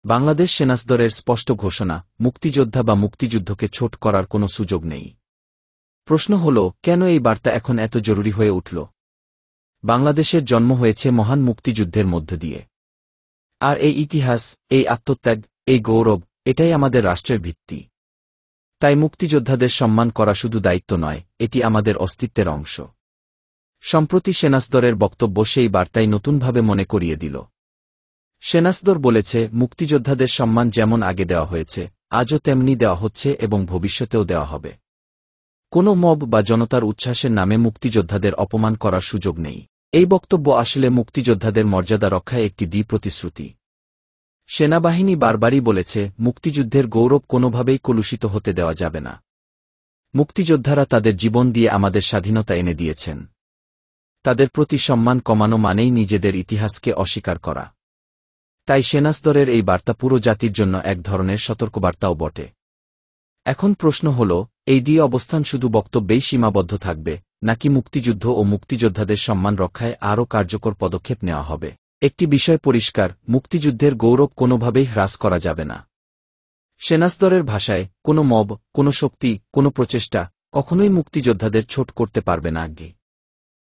বাংলাদেশ সেনাসদরের স্পষ্ট ঘোষণা, মুক্তিযোদ্ধা বা মুক্তিযুদ্ধকে ছোট করার কোনো সুযোগ নেই। প্রশ্ন হল, কেন এই বার্তা এখন এত জরুরি হয়ে উঠল? বাংলাদেশের জন্ম হয়েছে মহান মুক্তিযুদ্ধের মধ্য দিয়ে। আর এই ইতিহাস, এই আত্মত্যাগ, এই গৌরব, এটাই আমাদের রাষ্ট্রের ভিত্তি। তাই মুক্তিযোদ্ধাদের সম্মান করা শুধু দায়িত্ব নয়, এটি আমাদের অস্তিত্বের অংশ। সম্প্রতি সেনাসদরের বক্তব্য সেই বার্তাই নতুনভাবে মনে করিয়ে দিল। সেনাসদর বলেছে, মুক্তিযোদ্ধাদের সম্মান যেমন আগে দেওয়া হয়েছে, আজও তেমনি দেওয়া হচ্ছে এবং ভবিষ্যতেও দেওয়া হবে। কোনো মব বা জনতার উচ্ছ্বাসের নামে মুক্তিযোদ্ধাদের অপমান করার সুযোগ নেই। এই বক্তব্য আসলে মুক্তিযোদ্ধাদের মর্যাদা রক্ষায় একটি প্রতিশ্রুতি। সেনাবাহিনী বারবারই বলেছে, মুক্তিযুদ্ধের গৌরব কোনোভাবেই কলুষিত হতে দেওয়া যাবে না। মুক্তিযোদ্ধারা তাদের জীবন দিয়ে আমাদের স্বাধীনতা এনে দিয়েছেন। তাদের প্রতি সম্মান কমানো মানেই নিজেদের ইতিহাসকে অস্বীকার করা। তাই সেনাসদরের এই বার্তা পুরো জাতির জন্য এক ধরনের সতর্কবার্তাও বটে। এখন প্রশ্ন হল, এই অবস্থান শুধু বক্তব্যেই সীমাবদ্ধ থাকবে, নাকি মুক্তিযুদ্ধ ও মুক্তিযোদ্ধাদের সম্মান রক্ষায় আরও কার্যকর পদক্ষেপ নেওয়া হবে? একটি বিষয় পরিষ্কার, মুক্তিযুদ্ধের গৌরব কোনোভাবেই হ্রাস করা যাবে না। সেনাসদরের ভাষায়, কোনো মব, কোনো শক্তি, কোনো প্রচেষ্টা কখনোই মুক্তিযোদ্ধাদের ছোট করতে পারবে না।